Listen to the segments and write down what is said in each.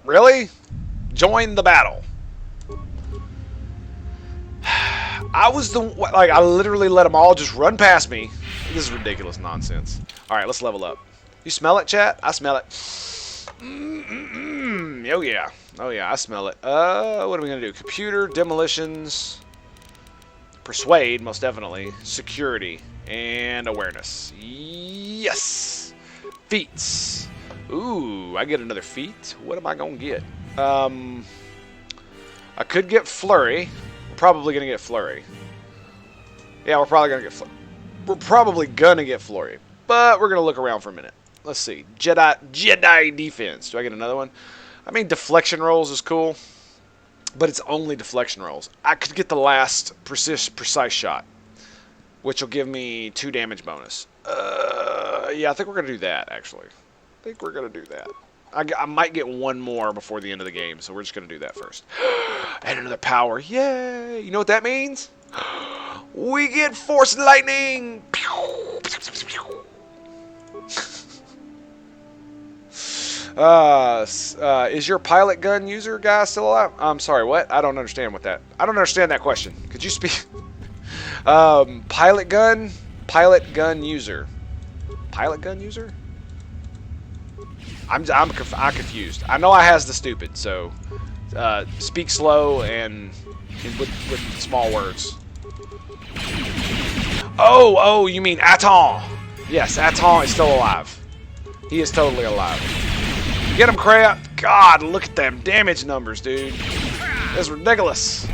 Really? Join the battle. I was I literally let them all just run past me. This is ridiculous nonsense. All right, let's level up. You smell it, chat? I smell it. Oh yeah. Oh yeah, I smell it. What are we gonna do? Computer, demolitions, persuade, most definitely, security, and awareness. Yes. Feats. Ooh, I get another feat. What am I gonna get? I could get flurry. We're probably gonna get flurry. Yeah, we're probably gonna get flurry. We're probably gonna get flurry, but we're gonna look around for a minute. Let's see. Jedi defense. Do I get another one? I mean, deflection rolls is cool, but it's only deflection rolls. I could get the last precise shot, which will give me 2 damage bonus. Yeah, I think we're gonna do that. Actually, I think we're gonna do that. I might get 1 more before the end of the game, so we're just gonna do that first. And another power. Yay! You know what that means? We get force lightning. Is your pilot gun user guy still alive? I'm sorry, what? I don't understand I don't understand that question. Could you speak? Pilot gun user. Pilot gun user? I'm confused. I know I has the stupid, so speak slow and with small words. Oh, you mean Aton? Yes, Aton is still alive. He is totally alive. Get him, crap! God, look at them damage numbers, dude. That's ridiculous.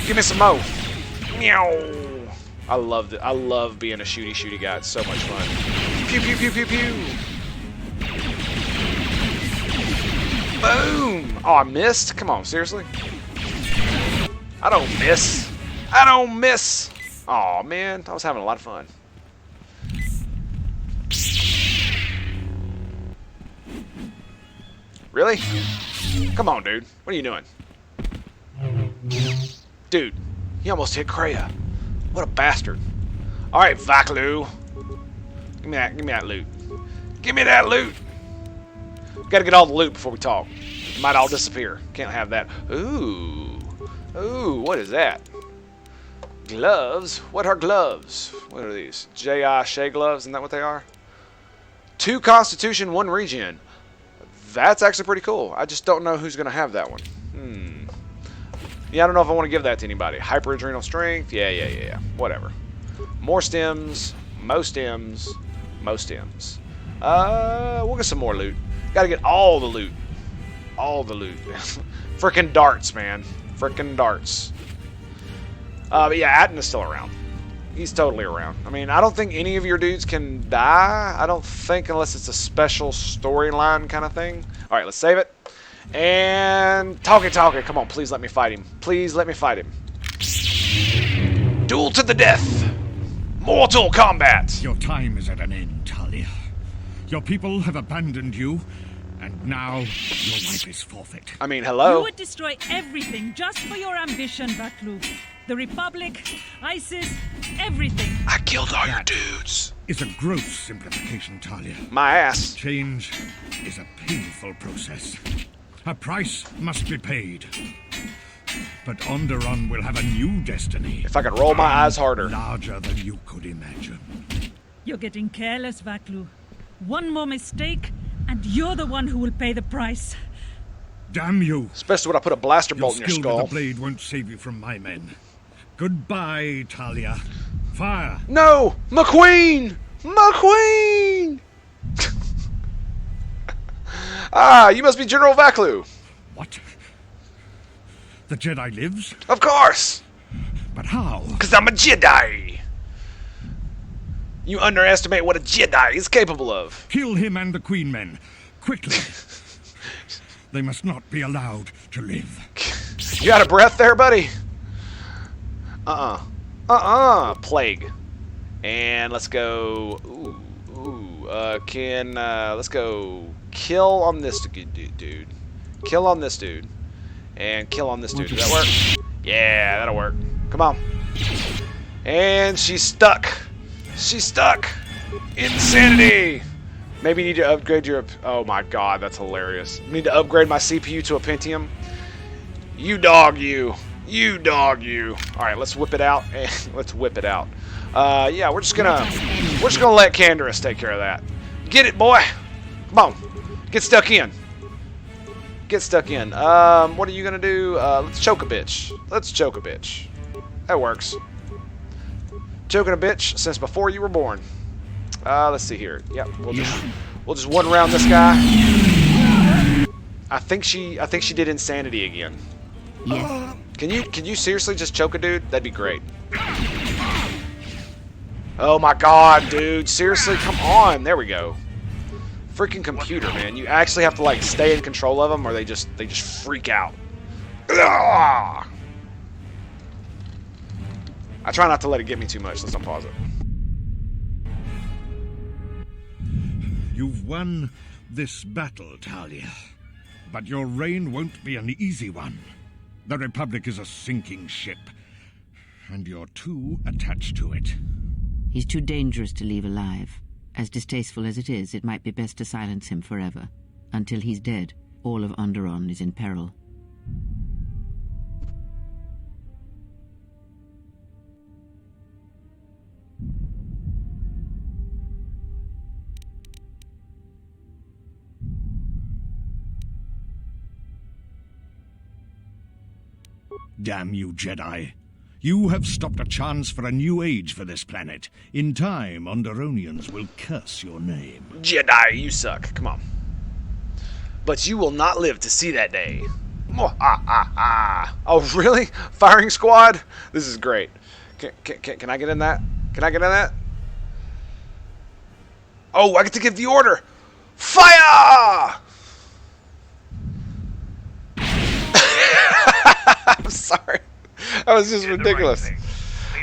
Give me some more. Meow. I love being a shooty guy. It's so much fun. Pew pew pew pew pew. Boom! Oh, I missed? Come on, seriously? I don't miss. I don't miss. Oh man, I was having a lot of fun. Really? Come on, dude. What are you doing? Dude, he almost hit Kreia. What a bastard. Alright, Vaklu. Give me that loot. Give me that loot. Gotta get all the loot before we talk. It might all disappear. Can't have that. Ooh. Ooh, what is that? Gloves? What are gloves? What are these? J.I. Shea gloves? Isn't that what they are? 2 Constitution, 1 Regen. That's actually pretty cool. I just don't know who's going to have that one. Yeah, I don't know if I want to give that to anybody. Hyper Adrenal Strength? Yeah. Whatever. More stems. Mo stems. Mo stems. We'll get some more loot. Got to get all the loot. All the loot. Frickin' darts, man. Frickin' darts. But yeah, Atten is still around. He's totally around. I mean, I don't think any of your dudes can die. I don't think, unless it's a special storyline kind of thing. All right, let's save it. And talkie. Come on, please let me fight him. Please let me fight him. Duel to the death. Mortal combat. Your time is at an end, Talia. Your people have abandoned you, and now your life is forfeit. I mean, hello. You would destroy everything just for your ambition, Vaklu. The Republic, ISIS, everything. I killed all your dudes. It's a gross simplification, Talia. My ass. Change is a painful process. A price must be paid. But Onderon will have a new destiny. If I could roll my eyes harder. Larger than you could imagine. You're getting careless, Vaklu. One more mistake, and you're the one who will pay the price. Damn you. Especially when I put a blaster bolt in your skull. With the blade won't save you from my men. Goodbye, Talia. Fire. No! McQueen! McQueen! You must be General Vaklu. What? The Jedi lives? Of course! But how? Because I'm a Jedi! You underestimate what a Jedi is capable of. Kill him and the Queen Men. Quickly. They must not be allowed to live. You out of breath there, buddy? Plague. And let's go... let's go... Kill on this dude. Kill on this dude. And kill on this dude. Does that work? Yeah, that'll work. Come on. And she's stuck. She's stuck. Insanity. Maybe you need to upgrade your... Oh my god, that's hilarious. Need to upgrade my CPU to a Pentium. You dog you. You dog you. Alright, let's whip it out. Let's whip it out. Yeah, we're just gonna let Canderous take care of that. Get it, boy. Come on. Get stuck in. Get stuck in. What are you gonna do? Let's choke a bitch. Let's choke a bitch. That works. Choking a bitch since before you were born. Let's see here. Yep, we'll just one round this guy. I think she did insanity again. Yes. Can you seriously just choke a dude? That'd be great. Oh my god, dude. Seriously, come on. There we go. Freaking computer, man. You actually have to like stay in control of them or they just freak out. Ugh! I try not to let it get me too much. Let's unpause it. You've won this battle, Talia. But your reign won't be an easy one. The Republic is a sinking ship, and you're too attached to it. He's too dangerous to leave alive. As distasteful as it is, it might be best to silence him forever. Until he's dead, all of Onderon is in peril. Damn you, Jedi. You have stopped a chance for a new age for this planet. In time, Onderonians will curse your name. Jedi, you suck. Come on. But you will not live to see that day. Oh, really? Firing squad? This is great. Can I get in that? Can I get in that? Oh, I get to give the order. Fire! I'm sorry. That was just ridiculous.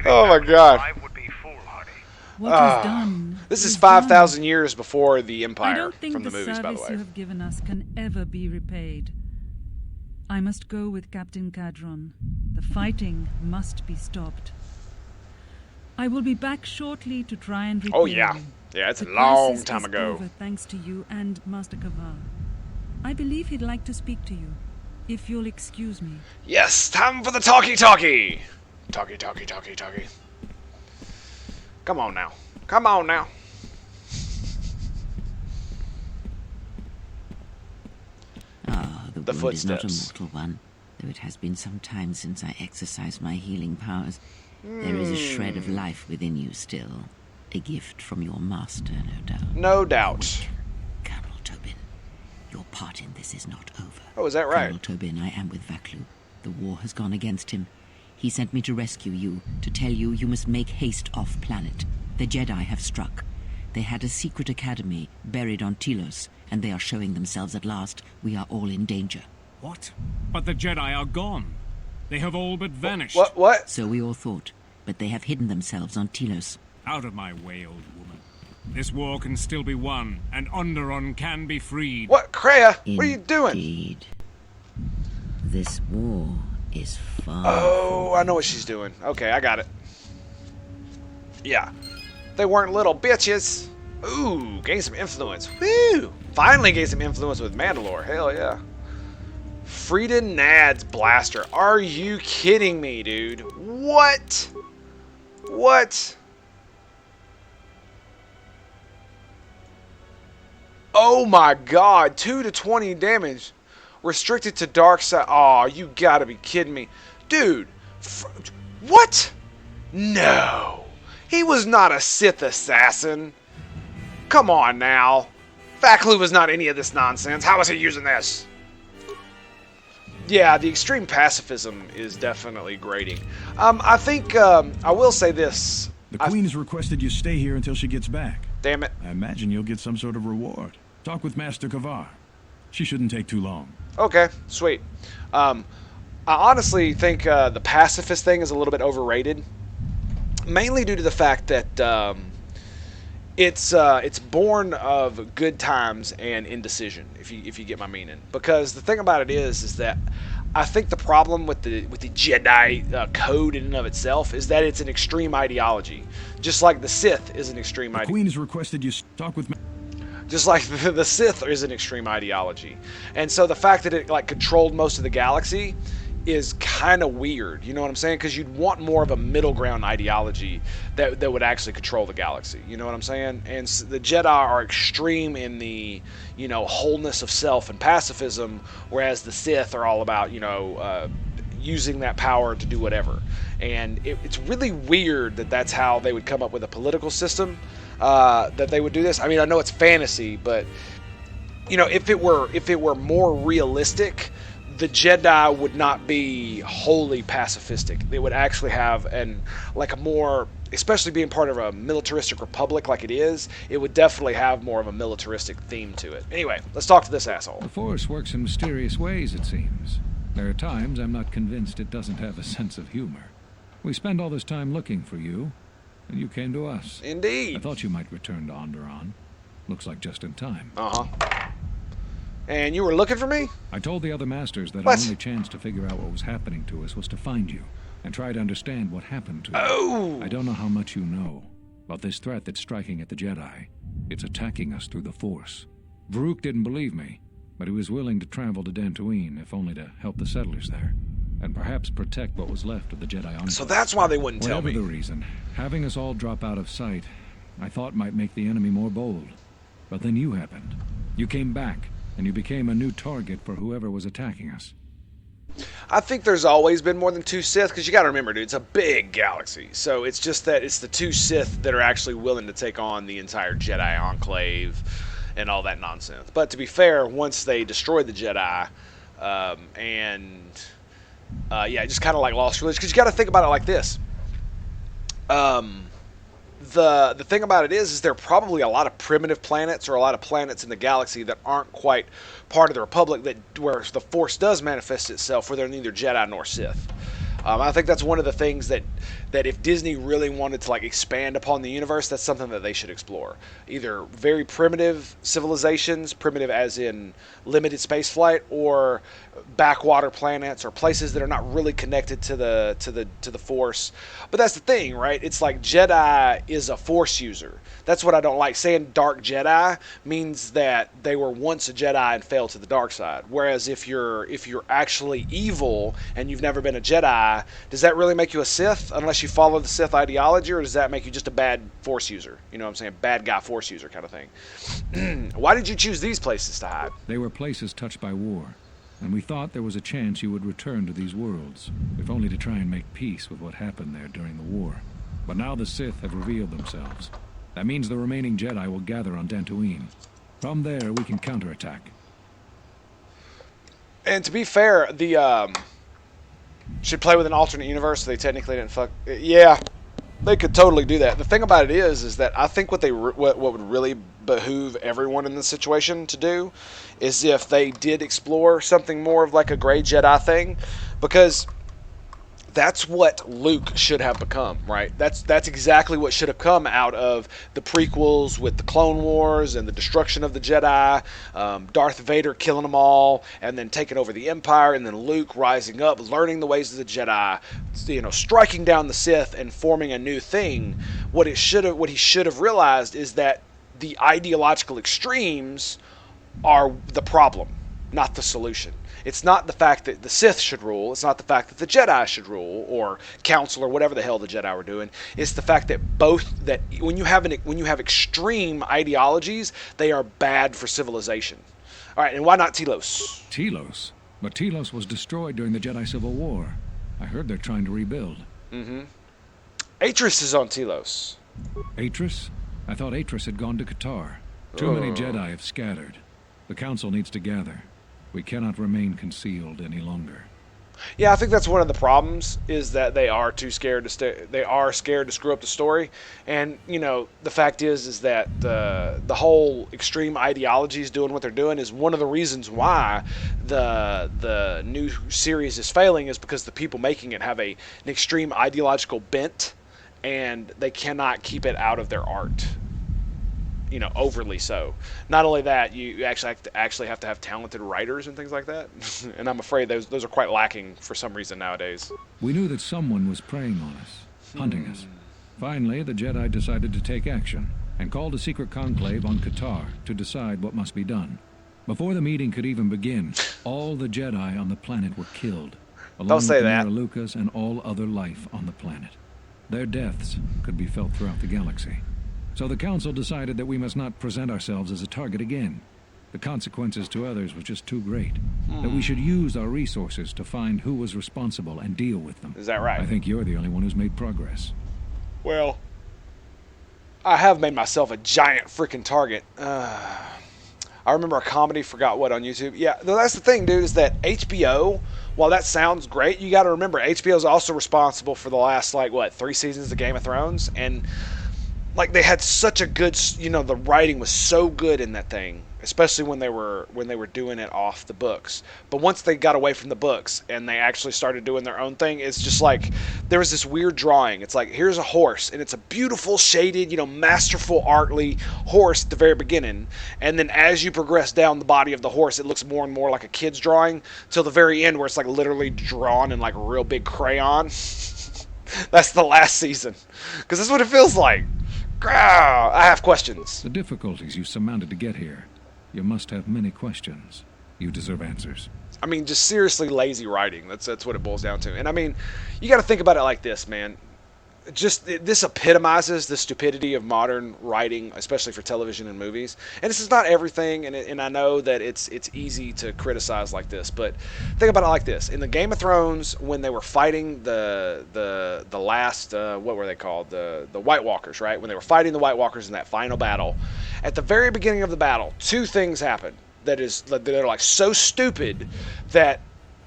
Oh my god. What is done? This is 5,000 years before the I Empire don't think from the movies, by the service you way. have given us can ever be repaid. I must go with Captain Cadron. The fighting must be stopped. I will be back shortly to try and repay Oh yeah. you. Yeah, it's a The long crisis time is ago. over thanks to you and Master Kavar. I believe he'd like to speak to you, if you'll excuse me. Yes, time for the talkie-talkie. Talkie. Come on now. Come on now. Ah, the wound footsteps. is not a mortal one, though it has been some time since I exercised my healing powers. There is a shred of life within you still. A gift from your master, no doubt. No doubt. Colonel Tobin, your part in this is not over. Oh, is that right? Colonel Tobin, I am with Vaklu. The war has gone against him. He sent me to rescue you, to tell you you must make haste off-planet. The Jedi have struck. They had a secret academy buried on Telos, and they are showing themselves at last. We are all in danger. What? But the Jedi are gone. They have all but vanished. What? So we all thought, but they have hidden themselves on Telos. Out of my way, old woman. This war can still be won, and Onderon can be freed. What? Kreia? What are you doing? Indeed. This war is far. Oh, I know what she's doing. Okay, I got it. Yeah. They weren't little bitches. Ooh, gain some influence. Woo! Finally gain some influence with Mandalore. Hell yeah. Frida Nad's blaster. Are you kidding me, dude? What? What? Oh my god. 2 to 20 damage. Restricted to dark side. Aw, you gotta be kidding me. Dude. What? No. He was not a Sith assassin. Come on now. Vaklu was not any of this nonsense. How is he using this? Yeah, the extreme pacifism is definitely grating. I think, I will say this. The Queen has requested you stay here until she gets back. Damn it. I imagine you'll get some sort of reward. Talk with Master Kavar. She shouldn't take too long. Okay, sweet. I honestly think the pacifist thing is a little bit overrated. Mainly due to the fact that it's born of good times and indecision, if you get my meaning. Because the thing about it is that I think the problem with the Jedi code in and of itself is that it's an extreme ideology, just like the Sith is an extreme The ideology. Queen has requested you talk with. just like the Sith is an extreme ideology. And so the fact that it like controlled most of the galaxy is kind of weird. You know what I'm saying? Because you'd want more of a middle ground ideology that would actually control the galaxy. You know what I'm saying? And the Jedi are extreme in the, you know, wholeness of self and pacifism, whereas the Sith are all about, you know, using that power to do whatever. And it's really weird that that's how they would come up with a political system, that they would do this. I mean, I know it's fantasy, but you know, if it were more realistic, the Jedi would not be wholly pacifistic. They would actually have a more, especially being part of a militaristic republic like it is, it would definitely have more of a militaristic theme to it. Anyway, let's talk to this asshole. The Force works in mysterious ways, it seems. There are times I'm not convinced it doesn't have a sense of humor. We spend all this time looking for you, and you came to us. Indeed. I thought you might return to Onderon. Looks like just in time. Uh-huh. And you were looking for me? I told the other masters that What? our only chance to figure out what was happening to us was to find you and try to understand what happened to you. Oh! I don't know how much you know about this threat that's striking at the Jedi. It's attacking us through the Force. Varuk didn't believe me, but he was willing to travel to Dantooine, if only to help the settlers there, and perhaps protect what was left of the Jedi Enclave. So that's why they wouldn't tell me. Whatever the reason, having us all drop out of sight, I thought might make the enemy more bold. But then you happened. You came back, and you became a new target for whoever was attacking us. I think there's always been more than two Sith, because you got to remember, dude, it's a big galaxy. So it's just that it's the two Sith that are actually willing to take on the entire Jedi Enclave and all that nonsense. But to be fair, once they destroyed the Jedi, it just kind of like lost religion. Because you got to think about it like this. The thing about it is there are probably a lot of primitive planets or a lot of planets in the galaxy that aren't quite part of the Republic, where the Force does manifest itself, where they're neither Jedi nor Sith. I think that's one of the things that if Disney really wanted to like expand upon the universe, that's something that they should explore. Either very primitive civilizations, primitive as in limited space flight, or backwater planets or places that are not really connected to the Force. But that's the thing, right? It's like Jedi is a Force user. That's what I don't like. Saying dark Jedi means that they were once a Jedi and fell to the dark side. Whereas if you're actually evil and you've never been a Jedi, does that really make you a Sith unless you follow the Sith ideology, or does that make you just a bad Force user? You know what I'm saying? Bad guy Force user kind of thing. Why did you choose these places to hide? They were places touched by war, and we thought there was a chance you would return to these worlds, if only to try and make peace with what happened there during the war. But now the Sith have revealed themselves. That means the remaining Jedi will gather on Dantooine. From there, we can counterattack. And to be fair, the should play with an alternate universe, so they technically didn't fuck. Yeah, they could totally do that. The thing about it is that I think what would really behoove everyone in this situation to do is if they did explore something more of like a gray Jedi thing, because that's what Luke should have become, right? That's exactly what should have come out of the prequels with the Clone Wars and the destruction of the Jedi, Darth Vader killing them all, and then taking over the Empire, and then Luke rising up, learning the ways of the Jedi, you know, striking down the Sith and forming a new thing. What he should have realized is that the ideological extremes are the problem, not the solution. It's not the fact that the Sith should rule. It's not the fact that the Jedi should rule, or council, or whatever the hell the Jedi were doing. It's the fact that when you have extreme ideologies, they are bad for civilization. All right, and why not Telos? Telos? But Telos was destroyed during the Jedi Civil War. I heard they're trying to rebuild. Mm-hmm. Atris is on Telos. Atris? I thought Atris had gone to Qatar. Too many Jedi have scattered. The Council needs to gather. We cannot remain concealed any longer. Yeah, I think that's one of the problems, is that they are too scared to they are scared to screw up the story. And, you know, the fact is that the whole extreme ideologies doing what they're doing is one of the reasons why the new series is failing, is because the people making it have an extreme ideological bent, and they cannot keep it out of their art. You know, overly so. Not only that, you actually have to have talented writers and things like that. And I'm afraid those are quite lacking for some reason nowadays. We knew that someone was preying on us, hunting us. Finally, the Jedi decided to take action. and called a secret conclave on Kotor to decide what must be done. Before the meeting could even begin, all the Jedi on the planet were killed, along say with the that. Lucas and all other life on the planet. Their deaths could be felt throughout the galaxy. So the Council decided that we must not present ourselves as a target again. The consequences to others was just too great. That we should use our resources to find who was responsible and deal with them. Is that right? I think you're the only one who's made progress. Well, I have made myself a giant freaking target. I remember a comedy, forgot what, on YouTube. Yeah, that's the thing, dude, is that HBO, while that sounds great, you got to remember, HBO is also responsible for the last, 3 seasons of Game of Thrones. And, they had such a good, the writing was so good in that thing, especially when they were doing it off the books. But once they got away from the books and they actually started doing their own thing, it's just there was this weird drawing. It's here's a horse, and it's a beautiful, shaded, masterful, artly horse at the very beginning. And then as you progress down the body of the horse, it looks more and more like a kid's drawing till the very end where it's literally drawn in real big crayon. That's the last season. Because that's what it feels like. I have questions. The difficulties you surmounted to get here. You must have many questions. You deserve answers. I mean, just seriously lazy writing. That's what it boils down to. And I mean, you got to think about it like this, man. This epitomizes the stupidity of modern writing, especially for television and movies. And this is not everything, and I know that it's easy to criticize like this, but think about it like this: in the Game of Thrones, when they were fighting the last what were they called, the White Walkers, right? When they were fighting the White Walkers in that final battle, at the very beginning of the battle, 2 things happen that are so stupid that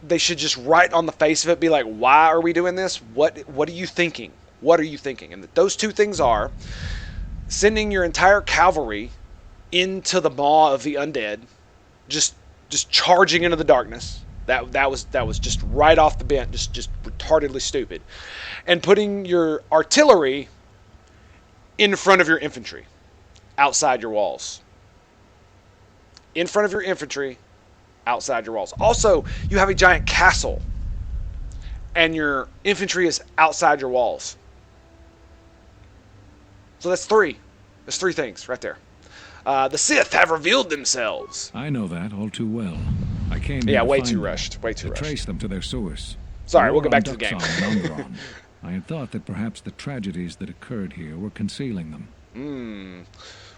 they should just right on the face of it be like, why are we doing this? What are you thinking? What are you thinking? And those 2 things are sending your entire cavalry into the maw of the undead, just charging into the darkness. That was just right off the bent, just retardedly stupid. And putting your artillery in front of your infantry, outside your walls. In front of your infantry, outside your walls. Also, you have a giant castle, and your infantry is outside your walls. So that's 3. There's 3 things right there. The Sith have revealed themselves. I know that all too well. I came here Yeah, to way find too them, rushed. Way too to rushed. trace them to their source. Sorry, The we'll get war back to on the game. Duxon and Onderon. I had thought that perhaps the tragedies that occurred here were concealing them.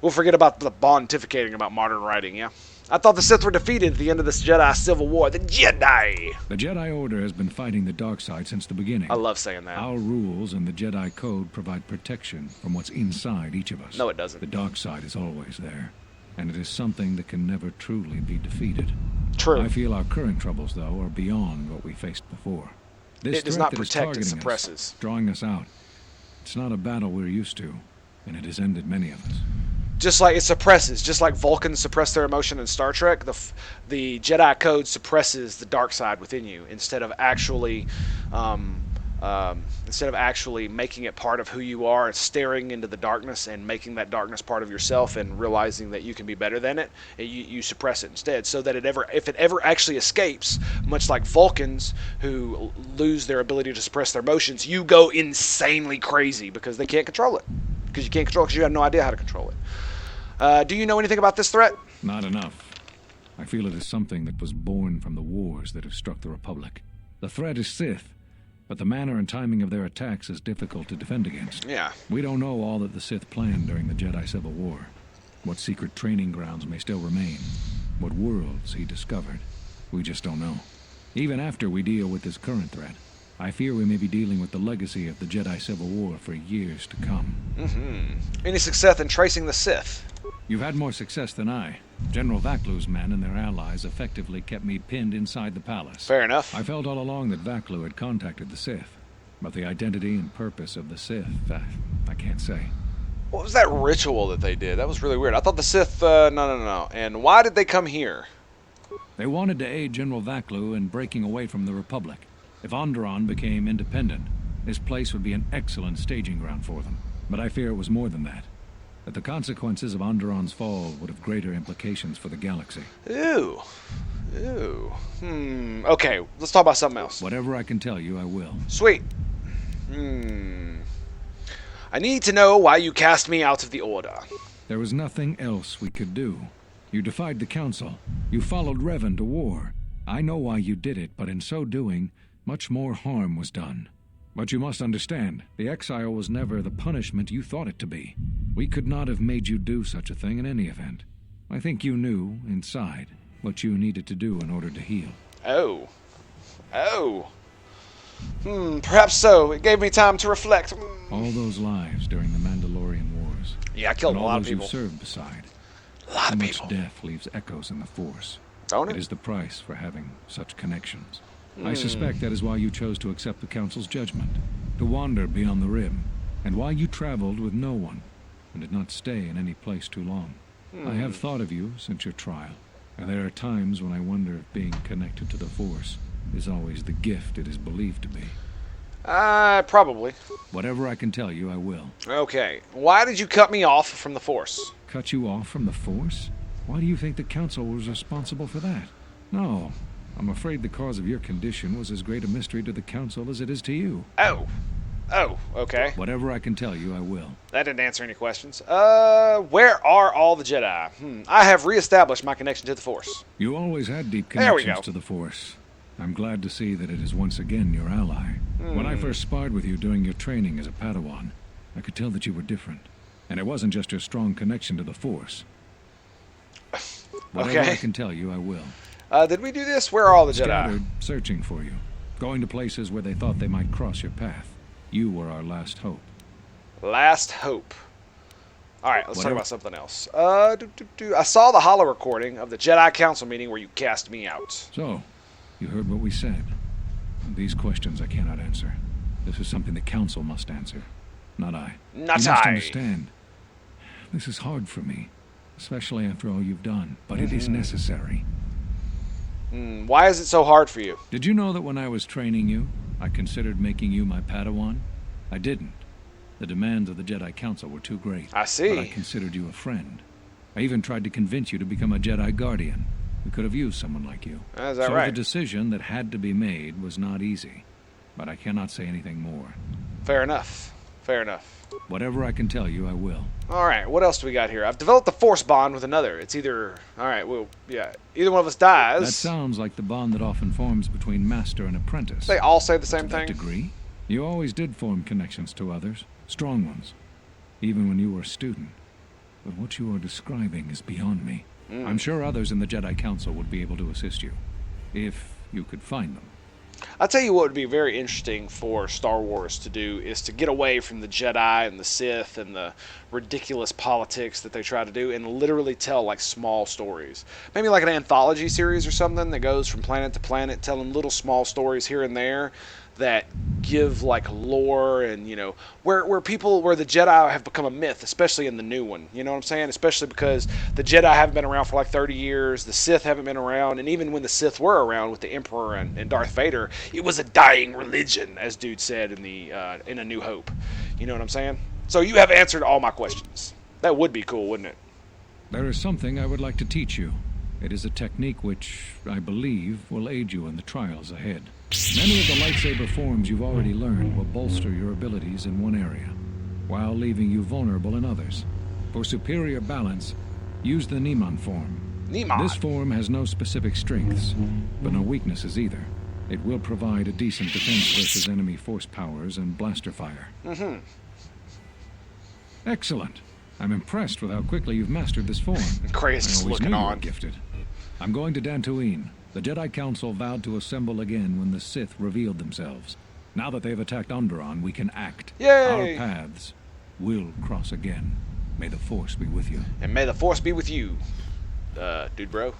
We'll forget about the pontificating about modern writing, yeah? I thought the Sith were defeated at the end of this Jedi Civil War. The Jedi! The Jedi Order has been fighting the dark side since the beginning. I love saying that. Our rules and the Jedi Code provide protection from what's inside each of us. No, it doesn't. The dark side is always there, and it is something that can never truly be defeated. True. I feel our current troubles, though, are beyond what we faced before. This It does threat not that is protect, it targeting suppresses. us, drawing us out. It's not a battle we're used to, and it has ended many of us. Just like it suppresses, just like Vulcans suppress their emotion in Star Trek, the Jedi Code suppresses the dark side within you instead of actually making it part of who you are and staring into the darkness and making that darkness part of yourself and realizing that you can be better than it. You suppress it instead, so that if it ever actually escapes, much like Vulcans who lose their ability to suppress their emotions, you go insanely crazy because they can't control it. Because you can't control it because you have no idea how to control it. Do you know anything about this threat? Not enough. I feel it is something that was born from the wars that have struck the Republic. The threat is Sith, but the manner and timing of their attacks is difficult to defend against. Yeah. We don't know all that the Sith planned during the Jedi Civil War. What secret training grounds may still remain. What worlds he discovered. We just don't know. Even after we deal with this current threat, I fear we may be dealing with the legacy of the Jedi Civil War for years to come. Any success in tracing the Sith? You've had more success than I. General Vaklu's men and their allies effectively kept me pinned inside the palace. Fair enough. I felt all along that Vaklu had contacted the Sith, but the identity and purpose of the Sith, I can't say. What was that ritual that they did? That was really weird. I thought the Sith, no. And why did they come here? They wanted to aid General Vaklu in breaking away from the Republic. If Onderon became independent, this place would be an excellent staging ground for them. But I fear it was more than that. That the consequences of Onderon's fall would have greater implications for the galaxy. Ew. Okay, let's talk about something else. Whatever I can tell you, I will. Sweet. I need to know why you cast me out of the Order. There was nothing else we could do. You defied the Council. You followed Revan to war. I know why you did it, but in so doing, much more harm was done. But you must understand, the exile was never the punishment you thought it to be. We could not have made you do such a thing in any event. I think you knew, inside, what you needed to do in order to heal. Oh. Oh. Perhaps so. It gave me time to reflect. All those lives during the Mandalorian Wars. Yeah, I killed and a lot all of those people. you served beside. A lot So of much people. death leaves echoes in the Force. Don't It it? is the price for having such connections. I suspect that is why you chose to accept the Council's judgment, to wander beyond the Rim, and why you traveled with no one, and did not stay in any place too long. I have thought of you since your trial, and there are times when I wonder if being connected to the Force is always the gift it is believed to be. Probably. Whatever I can tell you, I will. Okay. Why did you cut me off from the Force? Cut you off from the Force? Why do you think the Council was responsible for that? No. I'm afraid the cause of your condition was as great a mystery to the Council as it is to you. Oh. Oh, okay. Whatever I can tell you, I will. That didn't answer any questions. Where are all the Jedi? I have reestablished my connection to the Force. You always had deep There we connections go. to the Force. I'm glad to see that it is once again your ally. When I first sparred with you during your training as a Padawan, I could tell that you were different. And it wasn't just your strong connection to the Force. Whatever Okay. I can tell you, I will. Did we do this? Where are all the Jedi? Scattered, searching for you. Going to places where they thought they might cross your path. You were our last hope. Last hope. Alright, let's talk Whatever. about something else. I saw the holo recording of the Jedi Council meeting where you cast me out. So, you heard what we said. These questions I cannot answer. This is something the Council must answer, not I. Not you must I. understand. This is hard for me, especially after all you've done, but it is necessary. Why is it so hard for you? Did you know that when I was training you, I considered making you my Padawan? I didn't. The demands of the Jedi Council were too great. I see. But I considered you a friend. I even tried to convince you to become a Jedi Guardian. We could have used someone like you. Is that So right? the decision that had to be made was not easy. But I cannot say anything more. Fair enough. Fair enough. Whatever I can tell you, I will. Alright, what else do we got here? I've developed a Force bond with another. It's either... Alright, well, yeah. Either one of us dies. That sounds like the bond that often forms between master and apprentice. They all say the same To that thing. degree, you always did form connections to others, strong ones, even when you were a student. But what you are describing is beyond me. I'm sure others in the Jedi Council would be able to assist you, if you could find them. I'll tell you what would be very interesting for Star Wars to do is to get away from the Jedi and the Sith and the ridiculous politics that they try to do and literally tell like small stories. Maybe like an anthology series or something that goes from planet to planet telling little small stories here and there that give like lore and, you know, where the Jedi have become a myth, especially in the new one. You know what I'm saying? Especially because the Jedi haven't been around for like 30 years, the Sith haven't been around, and even when the Sith were around with the Emperor and Darth Vader, it was a dying religion, as dude said in A New Hope. You know what I'm saying? So you have answered all my questions. That would be cool, wouldn't it? There is something I would like to teach you. It is a technique which, I believe, will aid you in the trials ahead. Many of the lightsaber forms you've already learned will bolster your abilities in one area, while leaving you vulnerable in others. For superior balance, use the Niman form. Niman. This form has no specific strengths, but no weaknesses either. It will provide a decent defense versus enemy force powers and blaster fire. Excellent. I'm impressed with how quickly you've mastered this form. Cray's I just always looking knew you were on. gifted. I'm going to Dantooine. The Jedi Council vowed to assemble again when the Sith revealed themselves. Now that they've attacked Onderon, we can act. Yay! Our paths will cross again. May the Force be with you. And may the Force be with you, dude bro.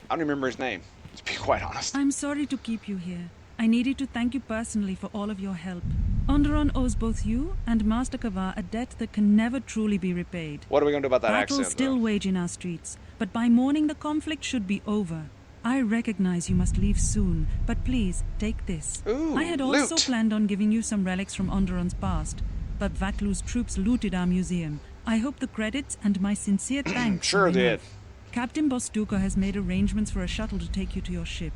I don't remember his name, to be quite honest. I'm sorry to keep you here. I needed to thank you personally for all of your help. Onderon owes both you and Master Kavar a debt that can never truly be repaid. What are we going to do about that Battles accent, still though? wage in our streets, but by morning the conflict should be over. I recognize you must leave soon, but please, take this. Ooh, I had also loot. planned on giving you some relics from Onderon's past, but Vaklu's troops looted our museum. I hope the credits and my sincere thanks Sure are did. enough. Captain Bostuka has made arrangements for a shuttle to take you to your ship.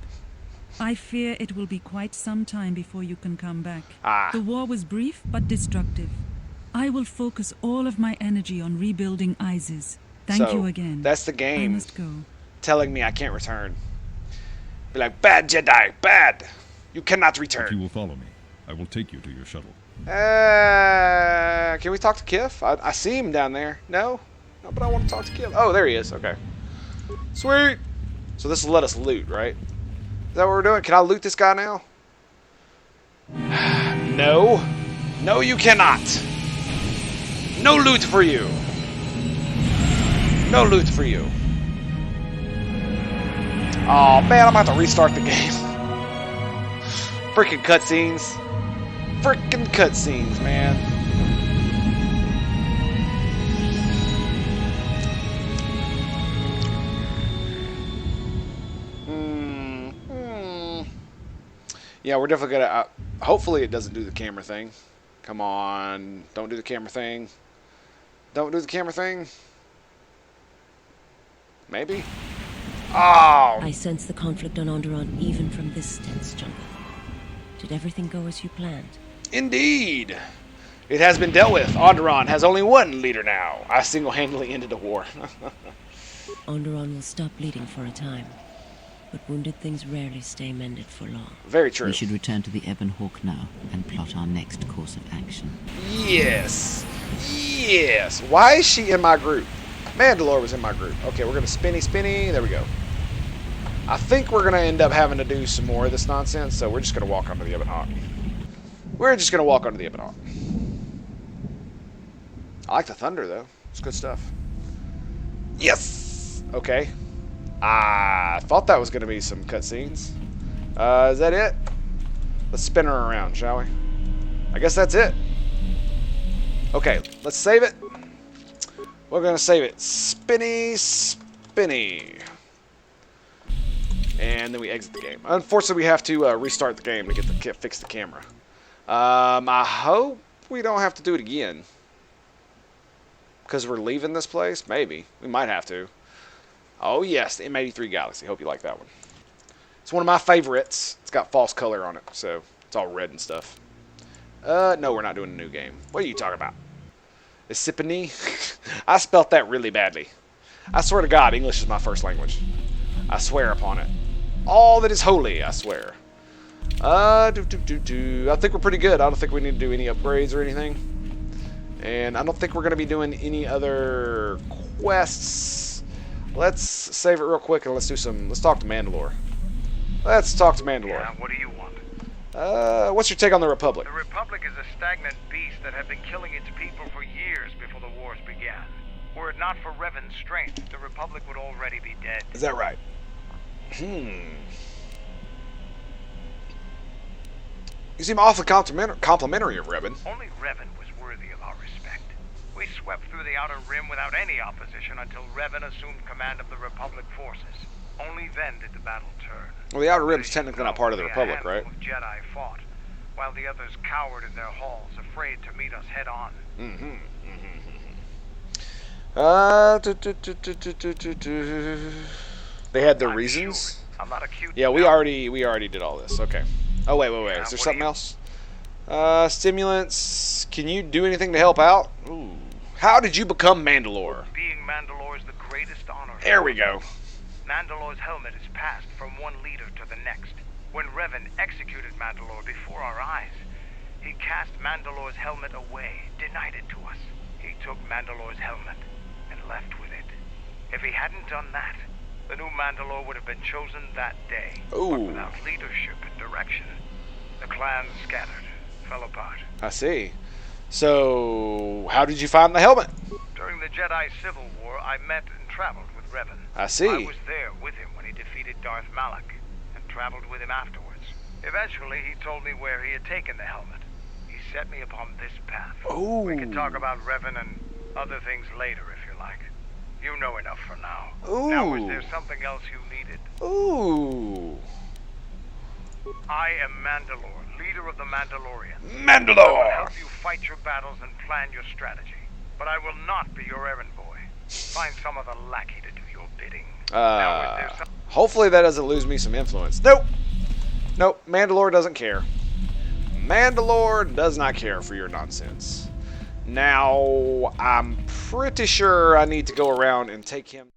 I fear it will be quite some time before you can come back. Ah. The war was brief but destructive. I will focus all of my energy on rebuilding Isis. Thank you again. That's the I game must go. telling me I can't return. Be like, bad Jedi, bad. You cannot If you return. will follow me, I will take you to your shuttle. Can we talk to Kif? I see him down there. No? No, but I want to talk to Kif. Oh, there he is. Okay. Sweet. So this will let us loot, right? Is that what we're doing? Can I loot this guy now? No. No, you cannot. No loot for you. No loot for you. Oh man, I'm about to restart the game. Freaking cutscenes. Freaking cutscenes, man. Yeah, we're definitely gonna. Hopefully, it doesn't do the camera thing. Come on, don't do the camera thing. Don't do the camera thing. Maybe. Oh. I sense the conflict on Onderon even from this dense jungle. Did everything go as you planned? Indeed. It has been dealt with. Onderon has only one leader now. I single-handedly ended the war. Onderon will stop bleeding for a time, but wounded things rarely stay mended for long. Very true. We should return to the Ebon Hawk now and plot our next course of action. Yes. Yes. Why is she in my group? Mandalore was in my group. Okay, we're going to spinny. There we go. I think we're going to end up having to do some more of this nonsense, so we're just going to walk onto the Ebon Hawk. We're just going to walk onto the Ebon Hawk. I like the thunder, though. It's good stuff. Yes! Okay. I thought that was going to be some cutscenes. Is that it? Let's spin her around, shall we? I guess that's it. Okay, let's save it. We're going to save it. Spinny. And then we exit the game. Unfortunately, we have to restart the game to get fix the camera. I hope we don't have to do it again. Because we're leaving this place? Maybe. We might have to. Oh, yes. The M83 Galaxy. Hope you like that one. It's one of my favorites. It's got false color on it, so it's all red and stuff. No, we're not doing a new game. What are you talking about? Isipani? I spelt that really badly. I swear to God, English is my first language. I swear upon it. All that is holy, I swear. I think we're pretty good. I don't think we need to do any upgrades or anything. And I don't think we're going to be doing any other quests. Let's save it real quick and let's talk to Mandalore. Let's talk to Mandalore. Yeah, what do you want? What's your take on the Republic? The Republic is a stagnant beast that had been killing its people for years before the wars began. Were it not for Revan's strength, the Republic would already be dead. Is that right? You seem awfully complimentary of Revan. Only Revan was worthy of our respect. We swept through the Outer Rim without any opposition until Revan assumed command of the Republic forces. Only then did the battle turn. Well, the Outer Rim's technically not part of the Only Republic, a right? handful of Jedi fought, while the others cowered in their halls, afraid to meet us head on. They had their I'm reasons. sure. I'm not acute. Yeah, we already did all this. Okay. Oh wait. Yeah, Is there what something do you- else? Stimulants. Can you do anything to help out? Ooh. How did you become Mandalore? Being Mandalore is the greatest honor. There we go. Mandalore's helmet is passed from one leader to the next. When Revan executed Mandalore before our eyes, he cast Mandalore's helmet away, denied it to us. He took Mandalore's helmet and left with it. If he hadn't done that, the new Mandalore would have been chosen that day. Ooh. But without leadership and direction, the clans scattered, fell apart. I see. So, how did you find the helmet? During the Jedi Civil War, I met and traveled with Revan. I see. I was there with him when he defeated Darth Malak, and traveled with him afterwards. Eventually, he told me where he had taken the helmet. He set me upon this path. Ooh. We can talk about Revan and other things later, if you like. You know enough for now. Ooh. Now, is there something else you needed? Ooh. I am Mandalore, leader of the Mandalorians. I will Mandalore! help you fight your battles and plan your strategy. But I will not be your errand boy. Find some other lackey to do your bidding. Now, is there some... Hopefully that doesn't lose me some influence. Nope. Mandalore doesn't care. Mandalore does not care for your nonsense. Now, I'm pretty sure I need to go around and take him.